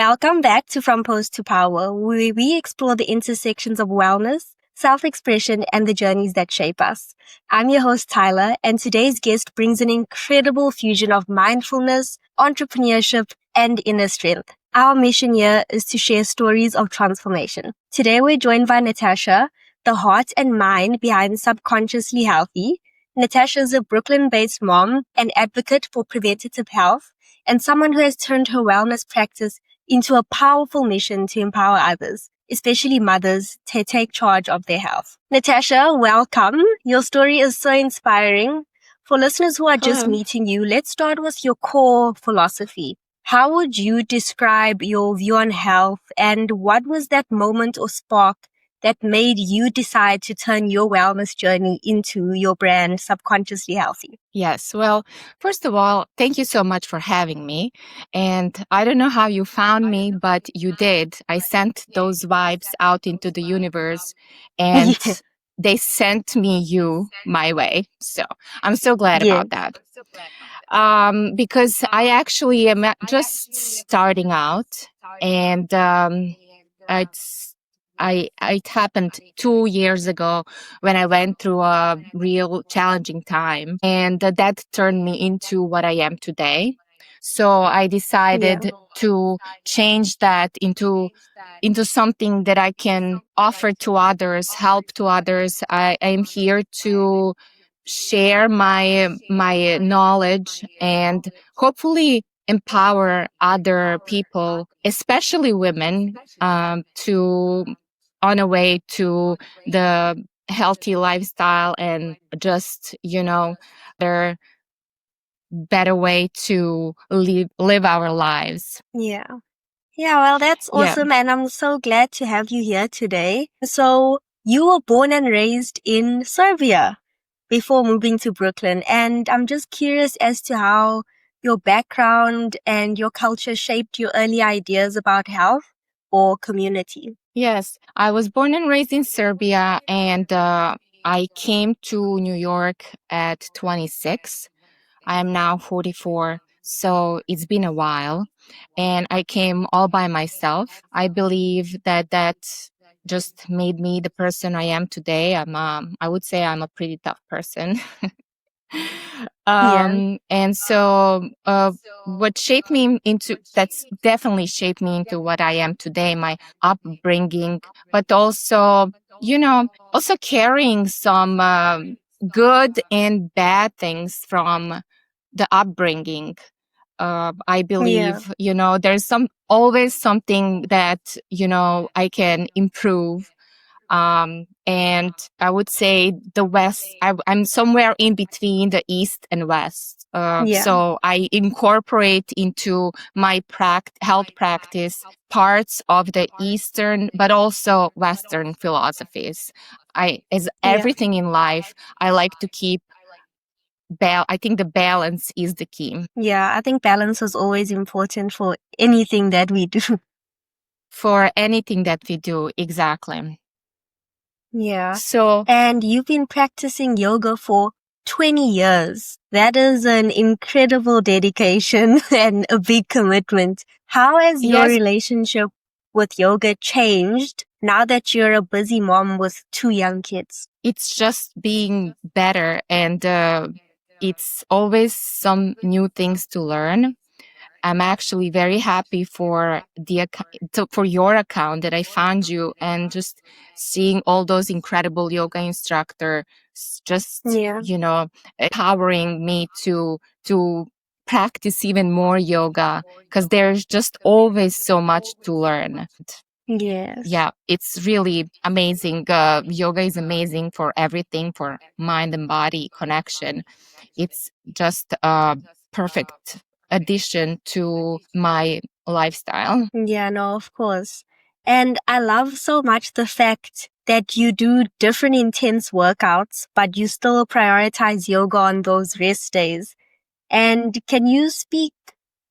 Welcome back to From Post to Power, where we explore the intersections of wellness, self-expression, and the journeys that shape us. I'm your host, Tyla, and today's guest brings an incredible fusion of mindfulness, entrepreneurship, and inner strength. Our mission here is to share stories of transformation. Today, we're joined by Natasha, the heart and mind behind Subconsciously Healthy. Natasha is a Brooklyn-based mom, an advocate for preventative health, and someone who has turned her wellness practice into a powerful mission to empower others, especially mothers, to take charge of their health. Natasha, welcome. Your story is so inspiring. For listeners who are just meeting you, let's start with your core philosophy. How would you describe your view on health, and what was that moment or spark that made you decide to turn your wellness journey into your brand, Subconsciously Healthy? Yes. Well, first of all, thank you so much for having me. And I don't know how you found me, but you did. I sent those vibes out into the universe and Yeah. they sent me you my way. So I'm so glad Yeah. about that. Because I actually am just starting out and it happened 2 years ago when I went through a real challenging time, and that turned me into what I am today. So I decided to change that into something that I can offer to others, help to others. I am here to share my knowledge and hopefully empower other people, especially women, to on a way to the healthy lifestyle and just, their better way to live our lives. Yeah. Yeah, well, that's Yeah. awesome. And I'm so glad to have you here today. So you were born and raised in Serbia before moving to Brooklyn. And I'm just curious as to how your background and your culture shaped your early ideas about health or community. Yes, I was born and raised in Serbia, and I came to New York at 26. I am now 44, so it's been a while. And I came all by myself. I believe that just made me the person I am today. I would say I'm a pretty tough person. Yeah. And so what shaped me that's definitely shaped me into what I am today, my upbringing, but also, also carrying some good and bad things from the upbringing. I Yeah. believe, there's always something that, I can improve. And I would say the West, I'm somewhere in between the East and West. Yeah. So I incorporate into my health practice parts of the Eastern, but also Western philosophies. As Yeah. everything in life, I like to keep I think the balance is the key. Yeah, I think balance is always important for anything that we do. For anything that we do, exactly. Yeah. So, And you've been practicing yoga for 20 years. That is an incredible dedication and a big commitment. How has your yes, relationship with yoga changed now that you're a busy mom with 2 young kids? it's just being better, and it's always some new things to learn. I'm actually very happy for for your account that I found you, and just seeing all those incredible yoga instructors just, Yeah. empowering me to practice even more yoga, because there's just always so much to learn. Yes. Yeah, it's really amazing. Yoga is amazing for everything, for mind and body connection. It's just a perfect addition to my lifestyle. Yeah, no, of course. And I love so much the fact that you do different intense workouts, but you still prioritize yoga on those rest days. And can you speak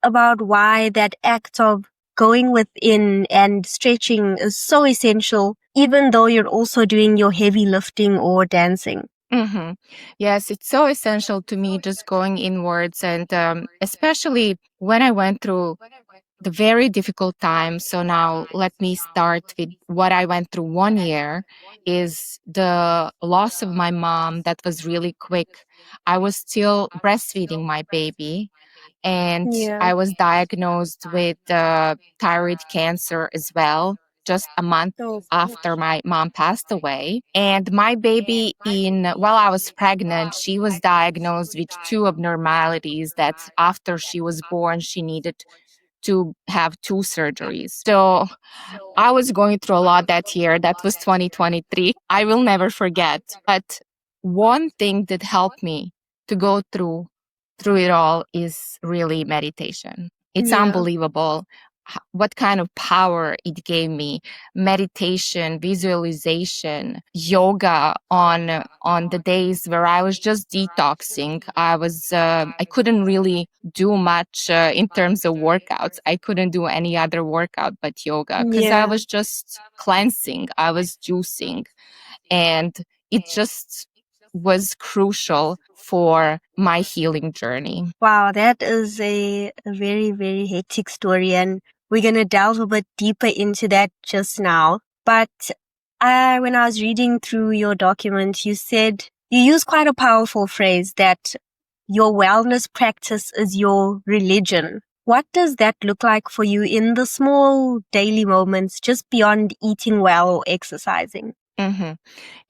about why that act of going within and stretching is so essential, even though you're also doing your heavy lifting or dancing? Mm-hmm. Yes, it's so essential to me, just going inwards, and especially when I went through the very difficult time. So now let me start with what I went through 1 year is the loss of my mom that was really quick. I was still breastfeeding my baby, and Yeah. I was diagnosed with thyroid cancer as well, just a month Oh, after my mom passed away. And my baby, in while I was pregnant, she was diagnosed with two abnormalities that after she was born, she needed to have two surgeries. So I was going through a lot that year. That was 2023. I will never forget. But one thing that helped me to go through it all is really meditation. It's yeah. unbelievable what kind of power it gave me. Meditation, visualization, yoga on the days where I was just detoxing. I couldn't really do much in terms of workouts. I couldn't do any other workout but yoga because I Yeah. was just cleansing, I was juicing, and it just was crucial for my healing journey. Wow, that is a very, very hectic story, and we're going to delve a bit deeper into that just now. But when I was reading through your document, you said you used quite a powerful phrase that your wellness practice is your religion. What does that look like for you in the small daily moments, just beyond eating well or exercising? hmm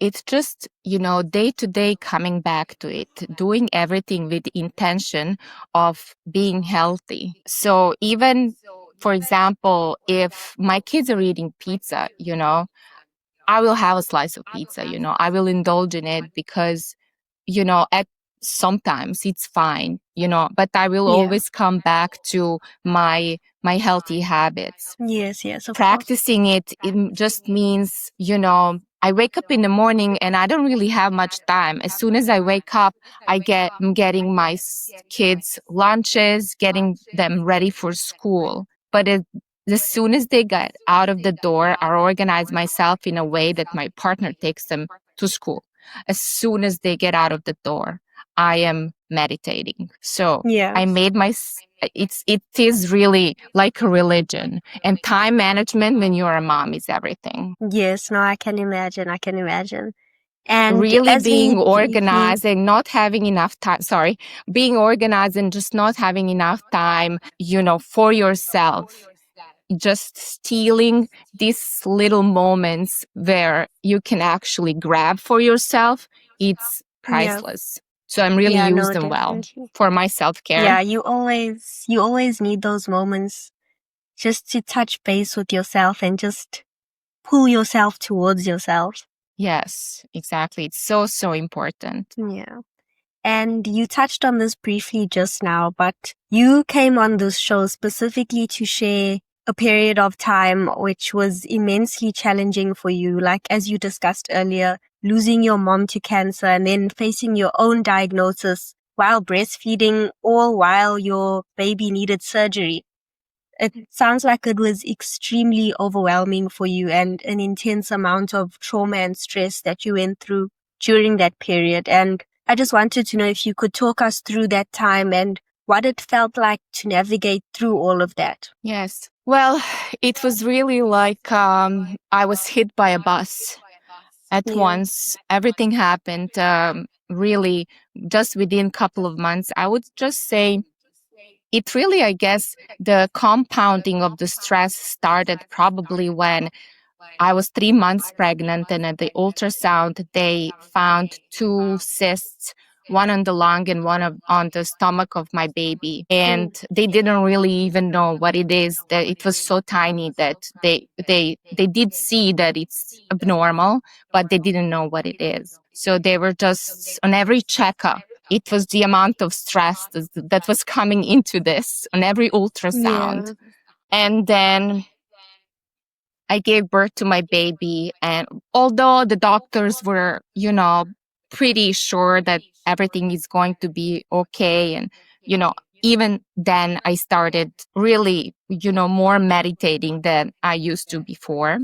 It's just, day to day coming back to it, doing everything with the intention of being healthy. So even, for example, if my kids are eating pizza, I will have a slice of pizza, I will indulge in it because, at sometimes it's fine, but I will Yeah. always come back to my healthy habits. Yes, yes, of course. Practicing it just means, I wake up in the morning and I don't really have much time. As soon as I wake up, I'm getting my kids lunches, getting them ready for school. But as soon as they get out of the door, I organize myself in a way that my partner takes them to school. As soon as they get out of the door, I am meditating. So Yeah. I made it is really like a religion, and time management when you're a mom is everything. Yes, no, I can imagine. I can imagine. And Really as being we, organized and not having enough time, sorry, being organized and just not having enough time, for yourself. Just stealing these little moments where you can actually grab for yourself, it's yeah, priceless. So I'm really yeah, use no, them well definitely. for my self-care. Yeah, you always need those moments just to touch base with yourself and just pull yourself towards yourself. Yes, exactly. It's so, so important. Yeah. And you touched on this briefly just now, but you came on this show specifically to share a period of time which was immensely challenging for you. Like, as you discussed earlier, losing your mom to cancer and then facing your own diagnosis while breastfeeding, all while your baby needed surgery. It sounds like it was extremely overwhelming for you and an intense amount of trauma and stress that you went through during that period. And I just wanted to know if you could talk us through that time and what it felt like to navigate through all of that. Yes. Well, it was really like I was hit by a bus at Yeah. once. Everything happened really just within a couple of months. I would just say it really, I guess, the compounding of the stress started probably when I was 3 months pregnant, and at the ultrasound, they found two cysts, one on the lung and on the stomach of my baby. And Mm. they didn't really even know what it is. That it was so tiny that they did see that it's abnormal, but they didn't know what it is. So they were just on every checkup. It was the amount of stress that was coming into this on every ultrasound. Yeah. And then I gave birth to my baby. And although the doctors were, pretty sure that everything is going to be okay, and, even then I started really, more meditating than I used to before.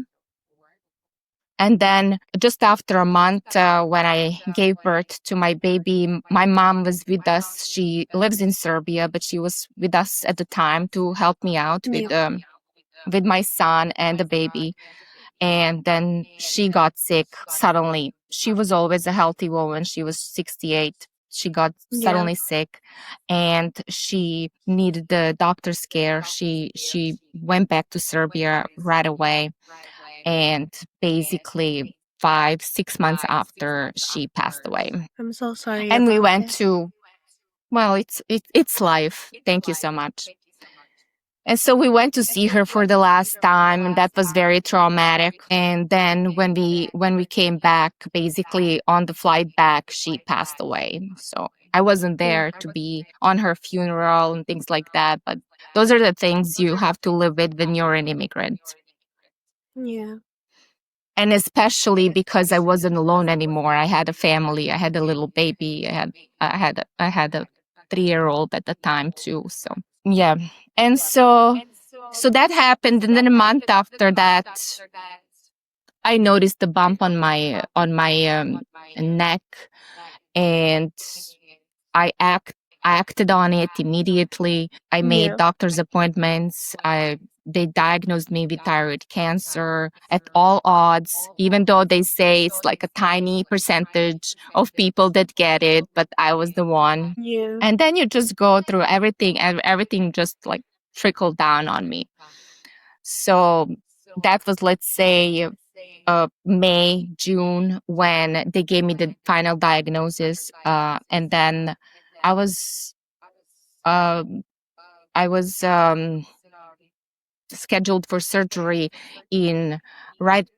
And then just after a month, when I gave birth to my baby, my mom was with us. She lives in Serbia, but she was with us at the time to help me out with my son and the baby. And then she got sick suddenly. She was always a healthy woman. She was 68. She got suddenly sick and she needed the doctor's care. She went back to Serbia right away. And basically 5, 6 months after, she passed away. I'm so sorry And we about went that. to, well, it's life. Thank you so much. And so we went to see her for the last time, and that was very traumatic. And then when we came back, basically on the flight back, she passed away. So I wasn't there to be on her funeral and things like that. But those are the things you have to live with when you're an immigrant. Yeah. And especially because I wasn't alone anymore. I had a family. I had a little baby. I had a 3-year-old at the time too. So yeah. And so that happened, and then a month after that, I noticed a bump on my neck, and I acted on it immediately. I made doctor's appointments. They diagnosed me with thyroid cancer at all odds, even though they say it's like a tiny percentage of people that get it, but I was the one. Yeah. And then you just go through everything, and everything just like trickled down on me. So that was, let's say, May, June, when they gave me the final diagnosis. And then I was um, I was scheduled for surgery in right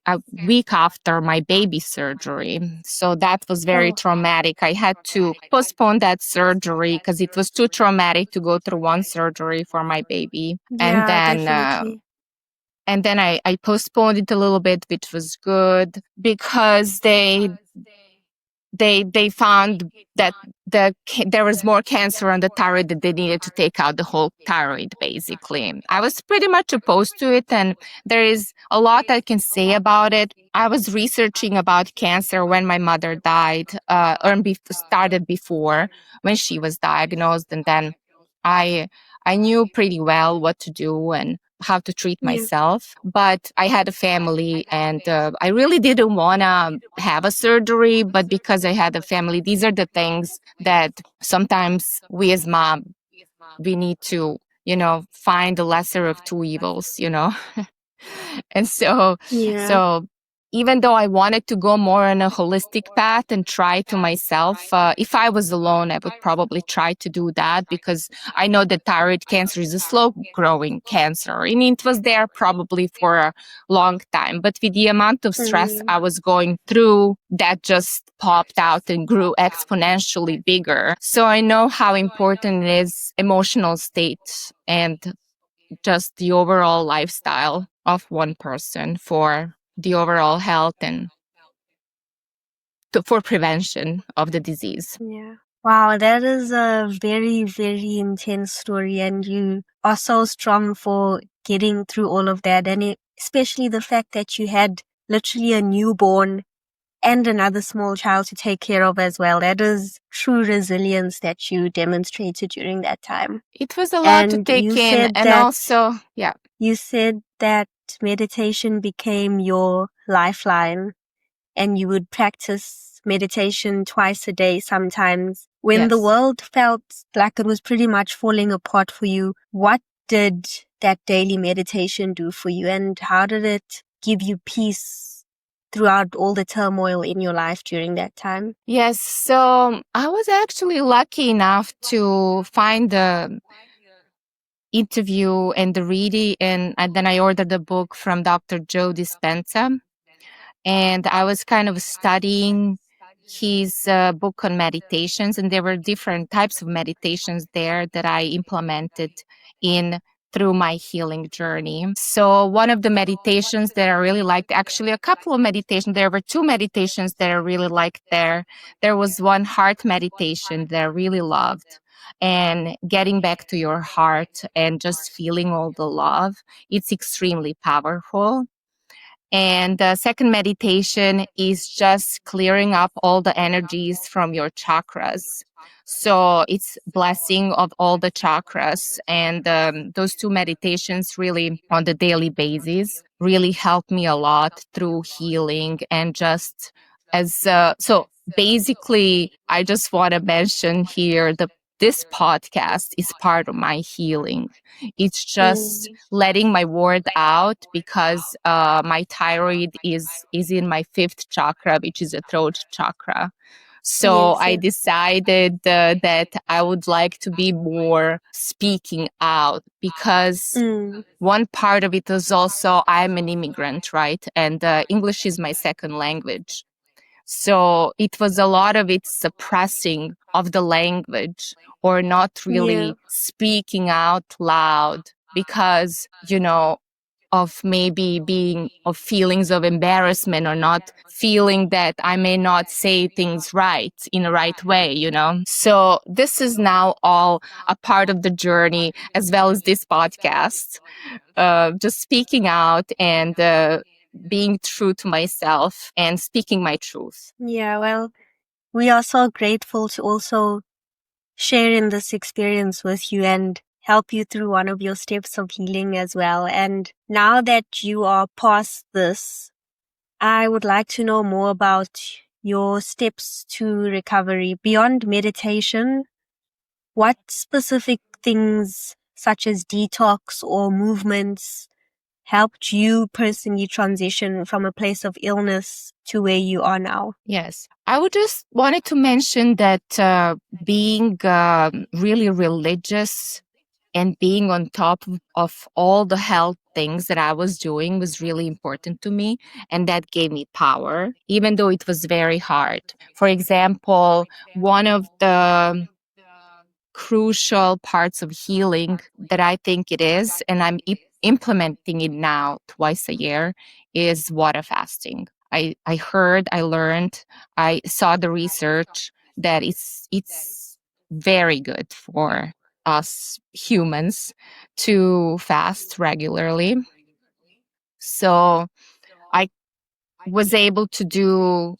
a week after my baby surgery. So that was very traumatic. I had to postpone that surgery because it was too traumatic to go through one surgery for my baby. And Yeah, then definitely. I postponed it a little bit, which was good because they found that there was more cancer on the thyroid, that they needed to take out the whole thyroid. Basically, I was pretty much opposed to it, and there is a lot I can say about it. I was researching about cancer when my mother died, started before when she was diagnosed, and then I I knew pretty well what to do and how to treat myself. But I had a family, and I really didn't want to have a surgery. But because I had a family, these are the things that sometimes we as mom, we need to, find the lesser of two evils. And Yeah. so even though I wanted to go more on a holistic path and try to myself, if I was alone, I would probably try to do that, because I know that thyroid cancer is a slow growing cancer. I mean, it was there probably for a long time, but with the amount of stress I was going through, that just popped out and grew exponentially bigger. So I know how important it is, emotional state and just the overall lifestyle of one person for the overall health and for prevention of the disease. Yeah. Wow, that is a very, very intense story, and you are so strong for getting through all of that, and especially the fact that you had literally a newborn and another small child to take care of as well. That is true resilience that you demonstrated during that time. It was a lot to And take in, and also, yeah. you said that meditation became your lifeline, and you would practice meditation twice a day sometimes. When the Yes. world felt like it was pretty much falling apart for you, what did that daily meditation do for you, and how did it give you peace throughout all the turmoil in your life during that time? Yes, so I was actually lucky enough to find the interview and the reading, and then I ordered the book from Dr. Joe Dispenza. And I was kind of studying his book on meditations, and there were different types of meditations there that I implemented in through my healing journey. So one of the meditations that I really liked, actually a couple of meditations, there were two meditations that I really liked there. There was one heart meditation that I really loved, and getting back to your heart and just feeling all the love. It's extremely powerful. And the second meditation is just clearing up all the energies from your chakras. So it's blessing of all the chakras. And those two meditations really on the daily basis really help me a lot through healing and just as so basically I just want to mention here the this podcast is part of my healing. It's just letting my word out because my thyroid is in my fifth chakra, which is a throat chakra. So Yes, I yes. decided that I would like to be more speaking out because Mm, one part of it is also I'm an immigrant, right? And English is my second language. So it was a lot of it suppressing of the language or not yeah. really speaking out loud because, of maybe being of feelings of embarrassment or not feeling that I may not say things right in the right way. So this is now all a part of the journey as well as this podcast, just speaking out and being true to myself and speaking my truth. Yeah, well, we are so grateful to also share in this experience with you and help you through one of your steps of healing as well. And now that you are past this, I would like to know more about your steps to recovery. Beyond meditation, what specific things, such as detox or movements, helped you personally transition from a place of illness to where you are now? Yes. I would just wanted to mention that being really religious and being on top of all the health things that I was doing was really important to me. And that gave me power, even though it was very hard. For example, one of the crucial parts of healing that I think it is, and I'm implementing it now twice a year, is water fasting. I heard, I learned, I saw the research that it's very good for us humans to fast regularly. So I was able to do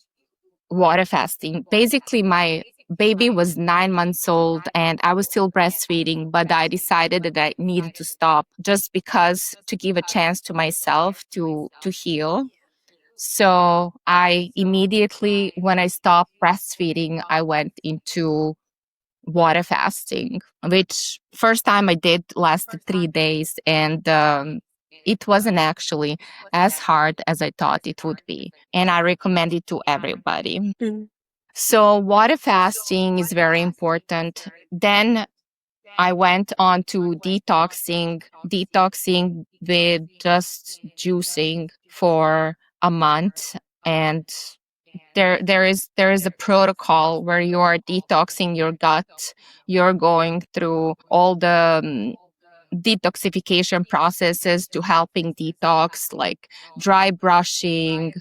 water fasting. Basically, my baby was 9 months old and I was still breastfeeding, but I decided that I needed to stop just because to give a chance to myself to heal. So I immediately, when I stopped breastfeeding, I went into water fasting, which first time I did lasted 3 days, and it wasn't actually as hard as I thought it would be. And I recommend it to everybody. Mm. So water fasting is very important. Then I went on to detoxing with just juicing for a month. And there is a protocol where you are detoxing your gut. You're going through all the detoxification processes to helping detox, like dry brushing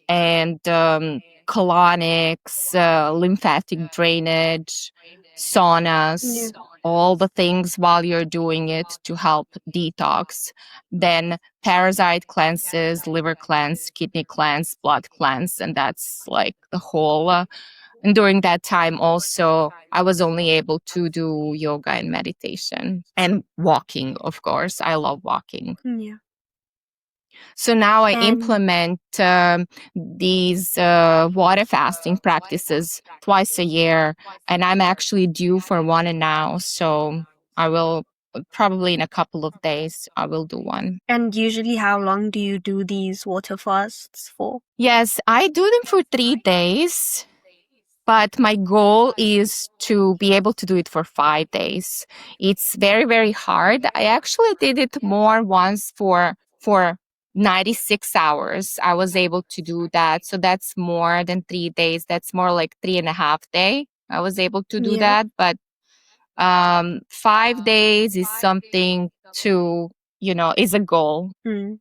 and colonics, lymphatic drainage, Yeah. saunas, all the things while you're doing it to help detox. Then parasite cleanses, liver cleanse, kidney cleanse, blood cleanse, and that's like the whole. And during that time, also, I was only able to do yoga and meditation and walking, of course. I love walking. Yeah. So now I And implement these water fasting practices twice a year, and I'm actually due for one now. So I will probably in a couple of days, I will do one. and usually how long do you do these water fasts for? Yes, I do them for 3 days. But my goal is to be able to do it for 5 days. It's very, very hard. I actually did it more once for 96 hours. I was able to do that. So that's more than 3 days. That's more like 3.5 day. I was able to do Yeah. that. But 5 days is something is a goal. Mm.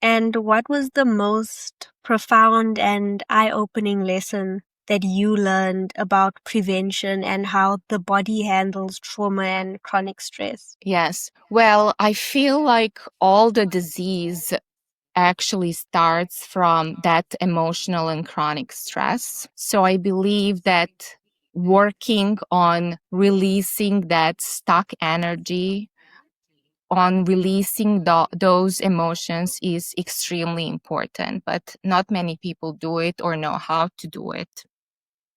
And what was the most profound and eye-opening lesson that you learned about prevention and how the body handles trauma and chronic stress? Yes. Well, I feel like all the disease actually starts from that emotional and chronic stress. So I believe that working on releasing that stuck energy, on releasing those emotions is extremely important, but not many people do it or know how to do it.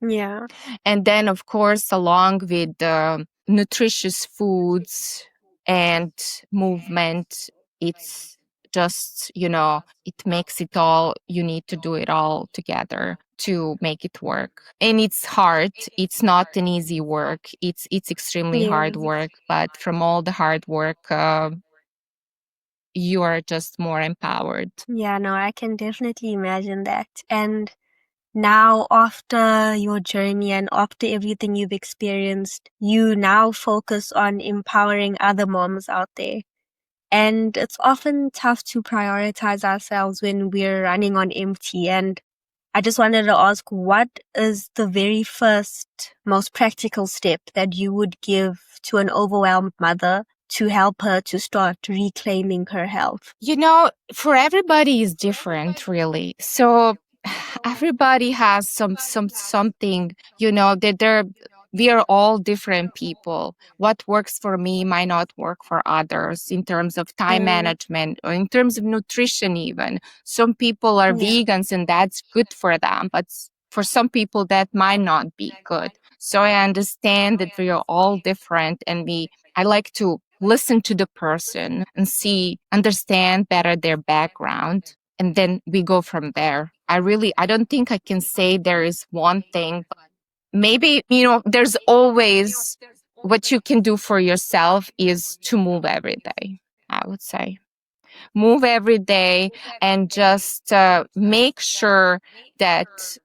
Yeah. And then, of course, along with the nutritious foods and movement, it's just, it makes it all, you need to do it all together to make it work. And it's hard. It's not an easy work. It's extremely Yeah. hard work, but from all the hard work, you are just more empowered. Yeah, no, I can definitely imagine that. And now, after your journey and after everything you've experienced, you now focus on empowering other moms out there. And it's often tough to prioritize ourselves when we're running on empty. And I just wanted to ask, what is the very first, most practical step that you would give to an overwhelmed mother to help her to start reclaiming her health? For everybody is different, really. So everybody has something, that we are all different people. What works for me might not work for others in terms of time Mm, management or in terms of nutrition even. Some people are yeah. vegans and that's good for them, but for some people that might not be good. So I understand that we are all different, and I like to listen to the person and understand better their background, and then we go from there. I don't think I can say there is one thing. Maybe, there's always what you can do for yourself is to move every day, I would say. Move every day and just make sure that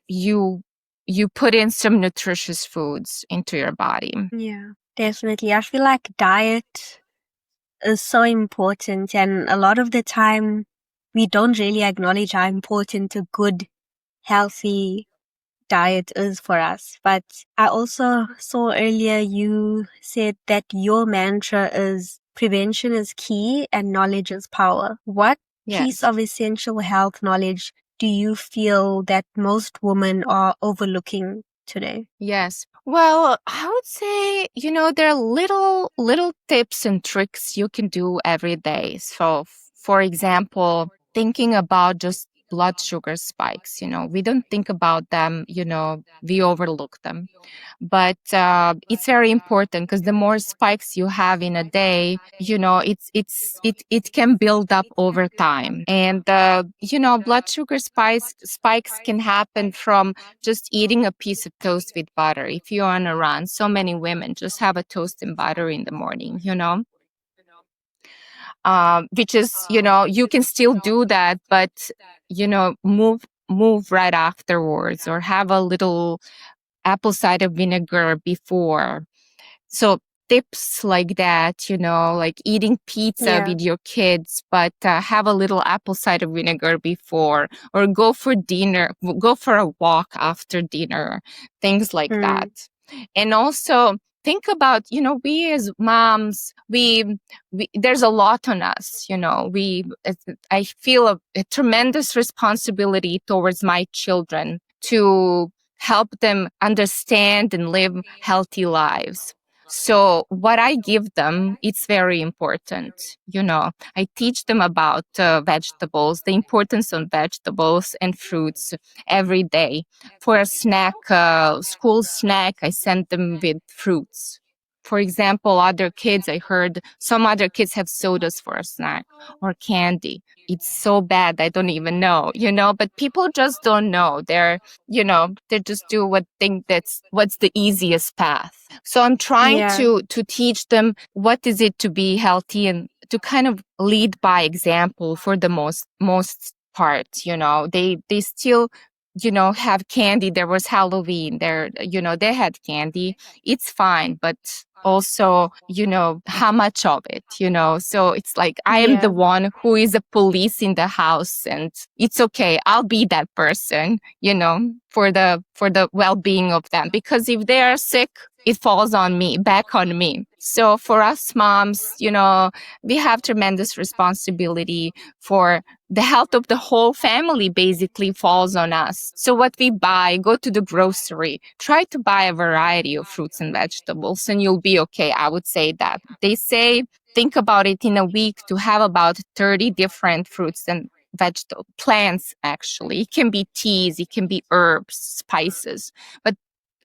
you you put in some nutritious foods into your body. Yeah, definitely. I feel like diet is so important, and a lot of the time we don't really acknowledge how important a good, healthy diet is for us. But I also saw earlier you said that your mantra is prevention is key and knowledge is power. What piece Yes. of essential health knowledge do you feel that most women are overlooking today? Yes. Well, I would say, there are little tips and tricks you can do every day. So, for example, thinking about just blood sugar spikes, we don't think about them, we overlook them. But it's very important because the more spikes you have in a day, it can build up over time. And blood sugar spikes can happen from just eating a piece of toast with butter. If you're on a run, so many women just have a toast and butter in the morning, which is, you can still do that, but move right afterwards, or have a little apple cider vinegar before. So tips like that, like eating pizza Yeah. with your kids, but have a little apple cider vinegar before, or go for dinner, go for a walk after dinner, things like that. Mm, And also think about, we as moms, there's a lot on us, I feel a tremendous responsibility towards my children to help them understand and live healthy lives. So what I give them, it's very important. I teach them about vegetables, the importance of vegetables and fruits every day. For a snack, school snack, I send them with fruits. For example, I heard some other kids have sodas for a snack or candy. It's so bad, I don't even know, but people just don't know. They just do what's the easiest path. So I'm trying yeah. to teach them what is it to be healthy, and to kind of lead by example for the most part. They still have candy. There was Halloween there, they had candy. It's fine, but also, how much of it, So it's like I am the Yeah. one who is a police in the house, and it's okay. I'll be that person, for the well-being of them. Because if they are sick, it falls on me, back on me. So for us moms, we have tremendous responsibility for the health of the whole family basically falls on us. So what we buy, go to the grocery, try to buy a variety of fruits and vegetables and you'll be okay. I would say that. They say, think about it, in a week to have about 30 different fruits and vegetable plants. Actually, it can be teas, it can be herbs, spices, but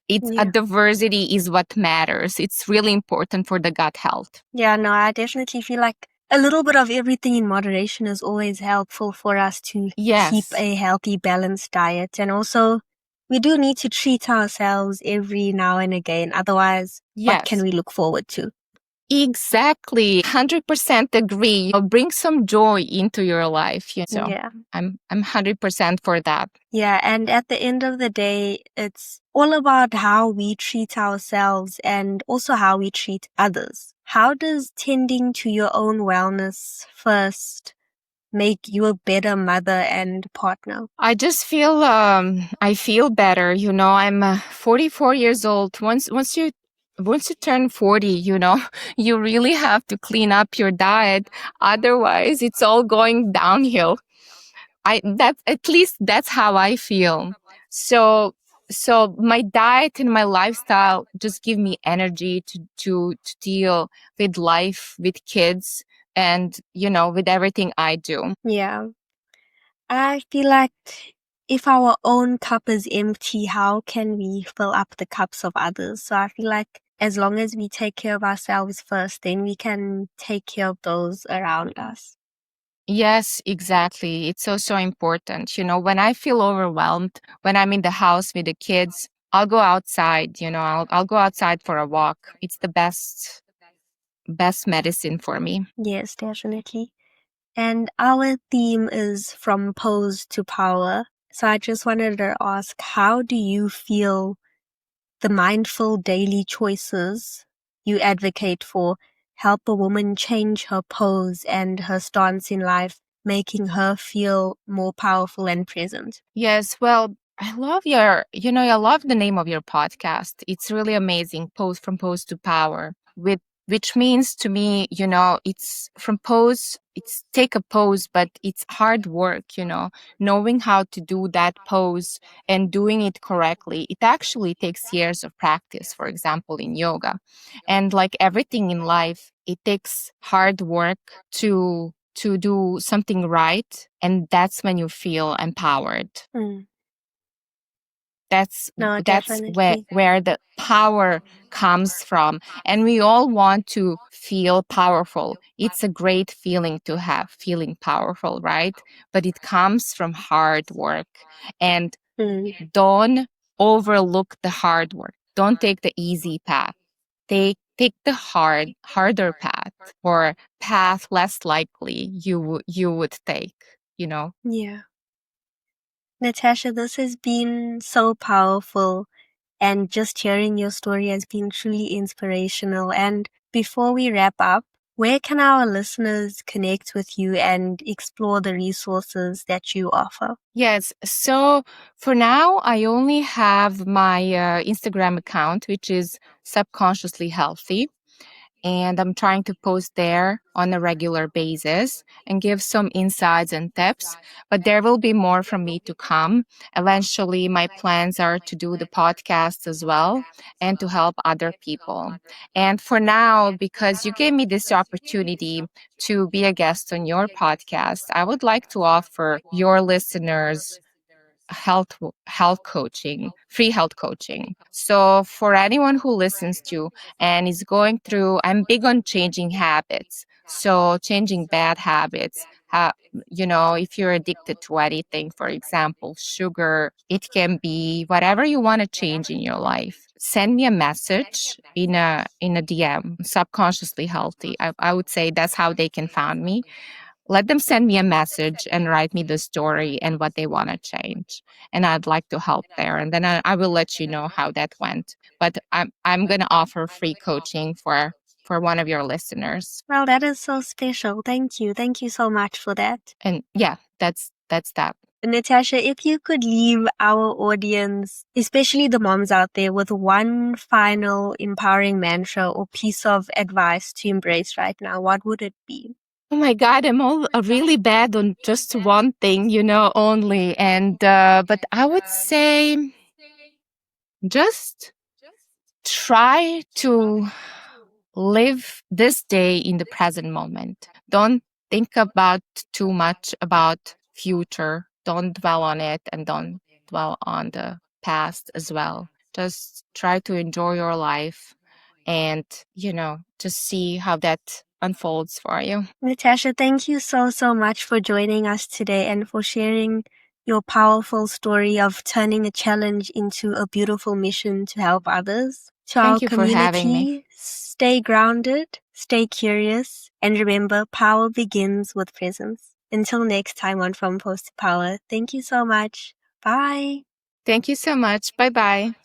it's a Yeah. diversity is what matters. It's really important for the gut health. Yeah, no, I definitely feel like a little bit of everything in moderation is always helpful for us to keep Yes. a healthy, balanced diet. And also, we do need to treat ourselves every now and again. Otherwise, what can Yes. we look forward to? Exactly. 100% agree. Bring some joy into your life. So Yeah. I'm 100% for that. Yeah, and at the end of the day, it's all about how we treat ourselves and also how we treat others. How does tending to your own wellness first make you a better mother and partner? I just feel I feel better. I'm 44 years old. Once you turn 40, you really have to clean up your diet. Otherwise, it's all going downhill. At least that's how I feel. So my diet and my lifestyle just give me energy to deal with life, with kids, and with everything I do. Yeah. I feel like if our own cup is empty, how can we fill up the cups of others? So I feel like as long as we take care of ourselves first, then we can take care of those around us. Yes, exactly. It's so important. When I feel overwhelmed, when I'm in the house with the kids, I'll go outside, I'll go outside for a walk. It's the best medicine for me. Yes, definitely. And our theme is from pose to power. So I just wanted to ask, how do you feel the mindful daily choices you advocate for help a woman change her pose and her stance in life, making her feel more powerful and present? Yes, well, I love the name of your podcast. It's really amazing. Pose from pose to power, which means to me, it's from pose, it's take a pose, but it's hard work, knowing how to do that pose and doing it correctly. It actually takes years of practice, for example, in yoga. And like everything in life, it takes hard work to do something right, and that's when you feel empowered. Mm. that's No, that's where definitely. where the power comes from, and we all want to feel powerful. It's a great feeling to have, feeling powerful, right? But it comes from hard work, and Mm. don't overlook the hard work. Don't take the easy path. Take the harder path, or path less likely you would take, Yeah. Natasha, this has been so powerful, and just hearing your story has been truly inspirational. And before we wrap up, where can our listeners connect with you and explore the resources that you offer? Yes. So for now, I only have my Instagram account, which is Subconsciously Healthy. And I'm trying to post there on a regular basis and give some insights and tips. But there will be more from me to come. Eventually, my plans are to do the podcast as well and to help other people. And for now, because you gave me this opportunity to be a guest on your podcast, I would like to offer your listeners health coaching, free health coaching. So for anyone who listens to and is going through, I'm big on changing habits. So changing bad habits. If you're addicted to anything, for example, sugar, it can be whatever you want to change in your life. Send me a message in a DM, Subconsciously Healthy. I would say that's how they can find me. let them send me a message and write me the story and what they want to change. And I'd like to help there. And then I will let you know how that went. But I'm going to offer free coaching for one of your listeners. Well, that is so special. Thank you. Thank you so much for that. And yeah, that's that. Natasha, if you could leave our audience, especially the moms out there, with one final empowering mantra or piece of advice to embrace right now, what would it be? Oh my God, I'm all really bad on just one thing, only. And but I would say just try to live this day in the present moment. Don't think about too much about future. Don't dwell on it, and don't dwell on the past as well. Just try to enjoy your life and, just see how that unfolds for you. Natasha, thank you so much for joining us today and for sharing your powerful story of turning a challenge into a beautiful mission to help others. To our Thank you for having me. community, stay grounded, stay curious, and remember, power begins with presence. Until next time on From Post to Power, thank you so much. Bye. Thank you so much. Bye-bye.